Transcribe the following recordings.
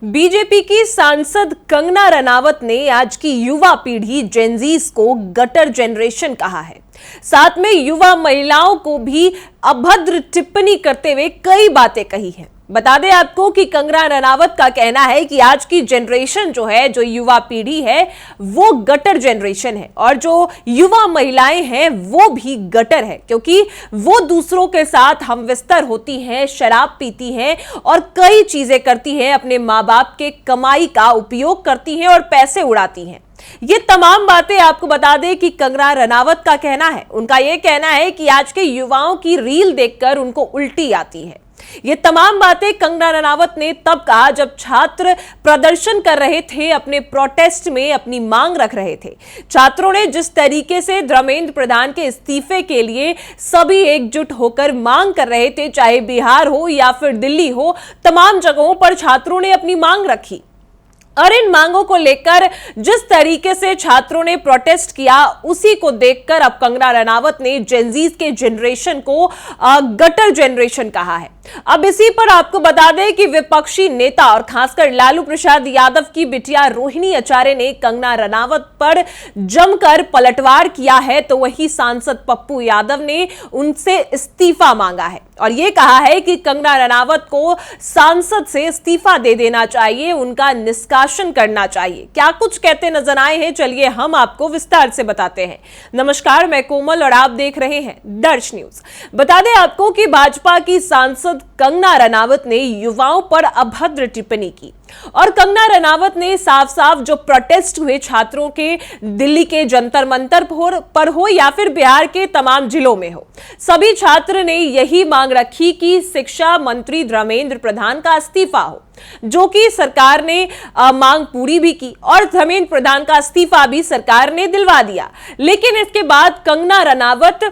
BJP की सांसद कंगना रनावत ने आज की युवा पीढ़ी जेनजीज को गटर जनरेशन कहा है। साथ में युवा महिलाओं को भी अभद्र टिप्पणी करते हुए कई बातें कही हैं। बता दें आपको कि कंगना रनावत का कहना है कि आज की जनरेशन जो है, जो युवा पीढ़ी है, वो गटर जनरेशन है और जो युवा महिलाएं हैं वो भी गटर है, क्योंकि वो दूसरों के साथ हमविस्तर होती हैं, शराब पीती हैं और कई चीजें करती हैं, अपने माँ बाप के कमाई का उपयोग करती हैं और पैसे उड़ाती हैं। ये तमाम बातें आपको बता दें कि कंगना रनावत का कहना है। उनका यह कहना है कि आज के युवाओं की रील देखकर उनको उल्टी आती है। ये तमाम बातें कंगना रनावत ने तब कहा जब छात्र प्रदर्शन कर रहे थे, अपने प्रोटेस्ट में अपनी मांग रख रहे थे। छात्रों ने जिस तरीके से धर्मेंद्र प्रधान के इस्तीफे के लिए सभी एकजुट होकर मांग कर रहे थे, चाहे बिहार हो या फिर दिल्ली हो, तमाम जगहों पर छात्रों ने अपनी मांग रखी। और इन मांगों को लेकर जिस तरीके से छात्रों ने प्रोटेस्ट किया, उसी को देखकर अब कंगना रनावत ने जेनजीज के जनरेशन को गटर जनरेशन कहा है। अब इसी पर आपको बता दें कि विपक्षी नेता और खासकर लालू प्रसाद यादव की बिटिया रोहिणी आचार्य ने कंगना रनावत पर जमकर पलटवार किया है, तो वही सांसद पप्पू यादव ने उनसे इस्तीफा मांगा है और यह कहा है कि कंगना रनावत को सांसद से इस्तीफा दे देना चाहिए, उनका निष्कासन करना चाहिए। क्या कुछ कहते नजर आए हैं, चलिए हम आपको विस्तार से बताते हैं। नमस्कार, मैं कोमल और आप देख रहे हैं दर्श न्यूज। बता दें आपको कि भाजपा की सांसद कंगना रनावत ने युवाओं पर अभद्र टिप्पणी की और कंगना रनावत ने साफ साफ जो प्रोटेस्ट हुए छात्रों के, दिल्ली के जंतर मंतर पर हो या फिर बिहार के तमाम जिलों में हो, सभी छात्र ने यही मांग रखी कि शिक्षा मंत्री धर्मेंद्र प्रधान का इस्तीफा हो, जो कि सरकार ने मांग पूरी भी की और धर्मेंद्र प्रधान का इस्तीफा भी सरकार ने दिलवा दिया। लेकिन इसके बाद कंगना रनावत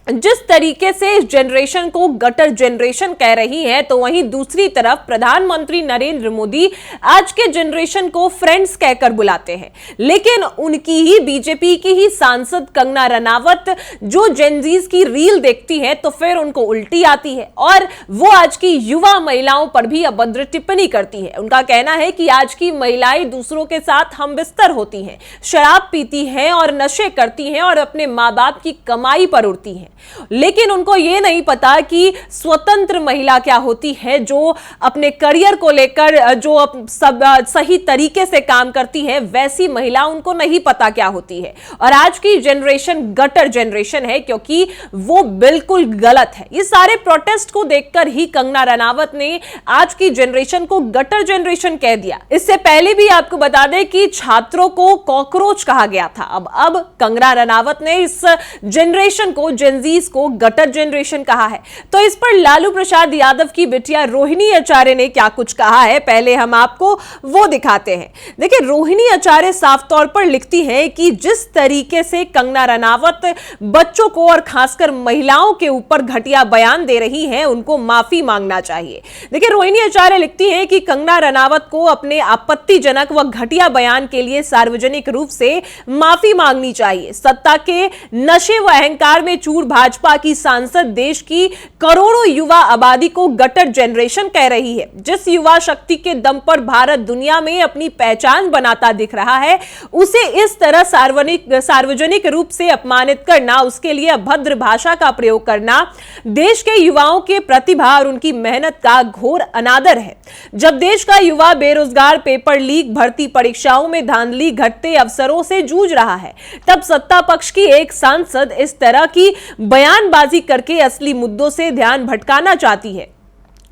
जिस तरीके से इस जनरेशन को गटर जनरेशन कह रही है, तो वहीं दूसरी तरफ प्रधानमंत्री नरेंद्र मोदी आज के जनरेशन को फ्रेंड्स कहकर बुलाते हैं। लेकिन उनकी ही बीजेपी की ही सांसद कंगना रनावत जो जेनजीज की रील देखती है तो फिर उनको उल्टी आती है और वो आज की युवा महिलाओं पर भी अभद्र टिप्पणी करती है। उनका कहना है कि आज की महिलाएं दूसरों के साथ हमबिस्तर होती हैं, शराब पीती हैं और नशे करती हैं और अपने माँ बाप की कमाई पर उड़ती हैं। लेकिन उनको यह नहीं पता कि स्वतंत्र महिला क्या होती है, जो अपने करियर को लेकर जो सब सही तरीके से काम करती है, वैसी महिला उनको नहीं पता क्या होती है। और आज की जनरेशन गटर जनरेशन है, क्योंकि वो बिल्कुल गलत है। ये सारे प्रोटेस्ट को देखकर ही कंगना रनावत ने आज की जनरेशन को गटर जनरेशन कह दिया। इससे पहले भी आपको बता दें कि छात्रों को कॉकरोच कहा गया था। अब कंगना रनावत ने इस जनरेशन को, जेनजी को गटर जनरेशन कहा है। तो इस पर लालू प्रसाद यादव की बिटिया रोहिणी आचार्य ने क्या कुछ कहा है, पहले हम आपको वो दिखाते हैं। देखिए, रोहिणी आचार्य साफ तौर पर लिखती हैं कि जिस तरीके से कंगना रनावत बच्चों को और खासकर महिलाओं के ऊपर घटिया बयान दे रही हैं, उनको माफी मांगना चाहिए। देखिए, रोहिणी आचार्य लिखती हैं कि कंगना रनावत को अपने आपत्तिजनक व घटिया बयान के लिए सार्वजनिक रूप से माफी मांगनी चाहिए। सत्ता के नशे व अहंकार में चूर भाजपा की सांसद देश की करोड़ों युवा आबादी को गटर जनरेशन कह रही है। जिस युवा शक्ति के दम पर भारत दुनिया में अपनी पहचान बनाता दिख रहा है, उसे इस तरह सार्वजनिक रूप से अपमानित करना, उसके लिए अभद्र भाषा का प्रयोग करना देश के युवाओं के प्रतिभा और उनकी मेहनत का घोर अनादर है। जब देश का युवा बेरोजगार, पेपर लीक, भर्ती परीक्षाओं में धांधली, घटते अवसरों से जूझ रहा है, तब सत्ता पक्ष की एक सांसद इस तरह की बयानबाजी करके असली मुद्दों से ध्यान भटकाना चाहती है।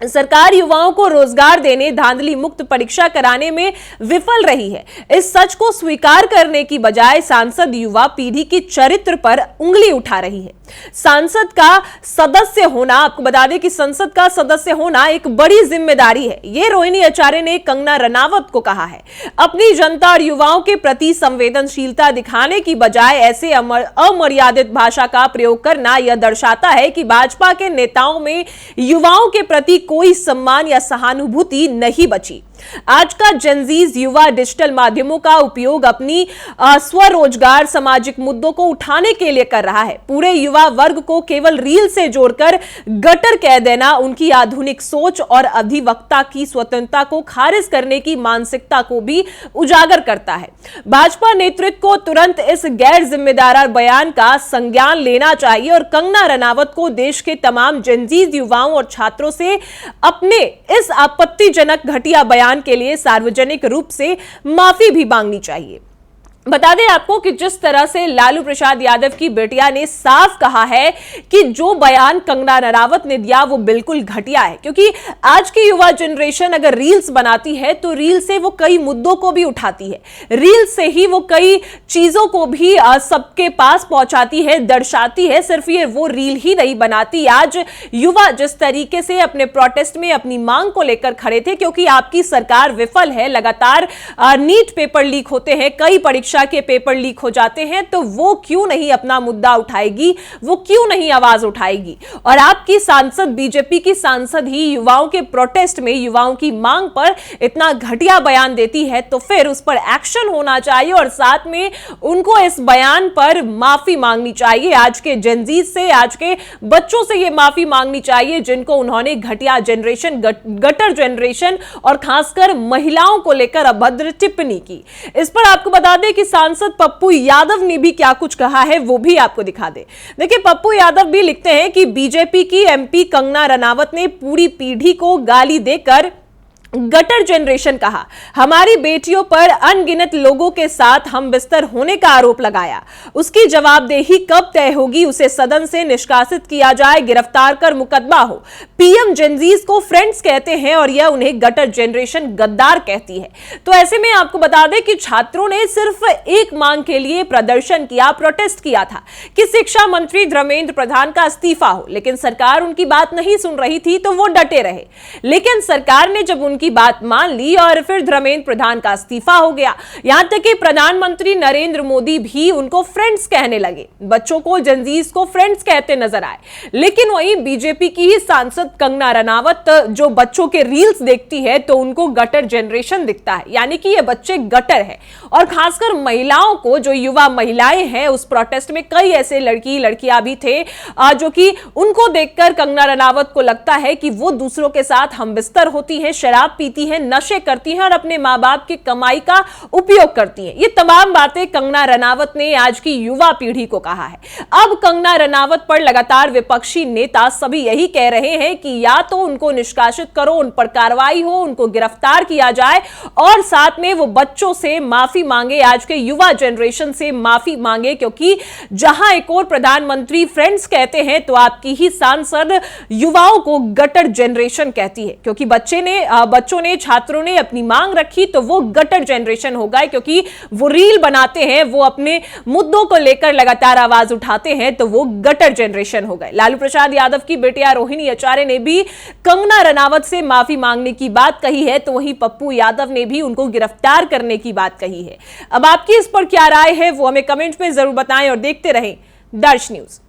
सरकार युवाओं को रोजगार देने, धांधली मुक्त परीक्षा कराने में विफल रही है। इस सच को स्वीकार करने की बजाय सांसद युवा पीढ़ी की चरित्र पर उंगली उठा रही है। सांसद का सदस्य होना, आपको बता दें कि संसद का सदस्य होना एक बड़ी जिम्मेदारी है, यह रोहिणी आचार्य ने कंगना रनावत को कहा है। अपनी जनता और युवाओं के प्रति संवेदनशीलता दिखाने की बजाय ऐसे अमर्यादित भाषा का प्रयोग करना यह दर्शाता है कि भाजपा के नेताओं में युवाओं के प्रति कोई सम्मान या सहानुभूति नहीं बची। आज का जेनजीज युवा डिजिटल माध्यमों का उपयोग अपनी स्वरोजगार, सामाजिक मुद्दों को उठाने के लिए कर रहा है। पूरे युवा वर्ग को केवल रील से जोड़कर गटर कह देना उनकी आधुनिक सोच और अधिवक्ता की स्वतंत्रता को खारिज करने की मानसिकता को भी उजागर करता है। भाजपा नेतृत्व को तुरंत इस गैर जिम्मेदार बयान का संज्ञान लेना चाहिए और कंगना रनावत को देश के तमाम जेनजीज युवाओं और छात्रों से अपने इस आपत्तिजनक घटिया बयान के लिए सार्वजनिक रूप से माफी भी मांगनी चाहिए। बता दें आपको कि जिस तरह से लालू प्रसाद यादव की बेटिया ने साफ कहा है कि जो बयान कंगना रनावत ने दिया वो बिल्कुल घटिया है, क्योंकि आज की युवा जनरेशन अगर रील्स बनाती है तो रील से वो कई मुद्दों को भी उठाती है, रील से ही वो कई चीजों को भी सबके पास पहुंचाती है, दर्शाती है। सिर्फ ये वो रील ही नहीं बनाती। आज युवा जिस तरीके से अपने प्रोटेस्ट में अपनी मांग को लेकर खड़े थे, क्योंकि आपकी सरकार विफल है, लगातार नीट पेपर लीक होते हैं, कई परीक्षा के पेपर लीक हो जाते हैं, तो वो क्यों नहीं अपना मुद्दा उठाएगी, वो क्यों नहीं आवाज उठाएगी। और आपकी सांसद, बीजेपी की सांसद ही युवाओं के प्रोटेस्ट में, युवाओं की मांग पर इतना घटिया बयान देती है, तो फिर उस पर एक्शन होना चाहिए और साथ में उनको इस बयान पर माफी मांगनी चाहिए। आज के जेनजीज से, आज के बच्चों से ये माफी मांगनी चाहिए जिनको उन्होंने घटिया जनरेशन, गटर जनरेशन और खासकर महिलाओं को लेकर अभद्र टिप्पणी की। इस पर आपको बता दें कि सांसद पप्पू यादव ने भी क्या कुछ कहा है, वो भी आपको दिखा दे। देखिए, पप्पू यादव भी लिखते हैं कि बीजेपी की एमपी कंगना रनावत ने पूरी पीढ़ी को गाली देकर गटर जनरेशन कहा, हमारी बेटियों पर अनगिनत लोगों के साथ हम बिस्तर होने का आरोप लगाया। उसकी जवाबदेही कब तय होगी, उसे सदन से निष्कासित किया जाए, गिरफ्तार कर मुकदमा हो। पीएम जेनजीज को फ्रेंड्स कहते हैं और यह उन्हें गटर जनरेशन गद्दार कहती है। तो ऐसे में आपको बता दें कि छात्रों ने सिर्फ एक मांग के लिए प्रदर्शन किया, प्रोटेस्ट किया था कि शिक्षा मंत्री धर्मेंद्र प्रधान का इस्तीफा हो, लेकिन सरकार उनकी बात नहीं सुन रही थी तो वो डटे रहे। लेकिन सरकार ने जब उनकी बात मान ली और फिर धर्मेंद्र प्रधान का इस्तीफा हो गया। यहां तक कि प्रधानमंत्री नरेंद्र मोदी भी उनको फ्रेंड्स कहने लगे, बच्चों को, जेनजीज को फ्रेंड्स कहते नजर आए। लेकिन वहीं बीजेपी की ही सांसद कंगना रनावत जो बच्चों के रील्स देखती है तो उनको गटर जनरेशन दिखता है, यानी कि ये बच्चे गटर है। और खासकर महिलाओं को, जो युवा महिलाएं हैं, उस प्रोटेस्ट में कई ऐसे लड़कियां भी थे जो कि उनको देखकर कंगना रनावत को लगता है कि वो दूसरों के साथ हमबिस्तर होती है, शराब पीती हैं, नशे करती हैं और अपने मां बाप की कमाई का उपयोग करती हैं। ये तमाम बातें कंगना रनावत ने आज की युवा पीढ़ी को कहा है। अब कंगना रनावत पर लगातार विपक्षी नेता सभी यही कह रहे हैं कि या तो उनको निष्कासित करो, उन पर कार्रवाई हो, उनको गिरफ्तार किया जाए और साथ में वो बच्चों से माफी मांगे, आज के युवा जनरेशन से माफी मांगे, क्योंकि जहां एक और प्रधानमंत्री फ्रेंड्स कहते हैं तो आपकी ही सांसद युवाओं को गटर जनरेशन कहती है। क्योंकि बच्चों ने, छात्रों ने अपनी मांग रखी तो वो गटर जनरेशन हो गए, क्योंकि वो रील बनाते हैं, वो अपने मुद्दों को लेकर लगातार आवाज उठाते हैं, तो वो गटर जनरेशन हो गए। लालू प्रसाद यादव की बेटिया रोहिणी आचार्य ने भी कंगना रनावत से माफी मांगने की बात कही है, तो वहीं पप्पू यादव ने भी उनको गिरफ्तार करने की बात कही है। अब आपकी इस पर क्या राय है वो हमें कमेंट में जरूर बताएं और देखते रहें दर्श न्यूज।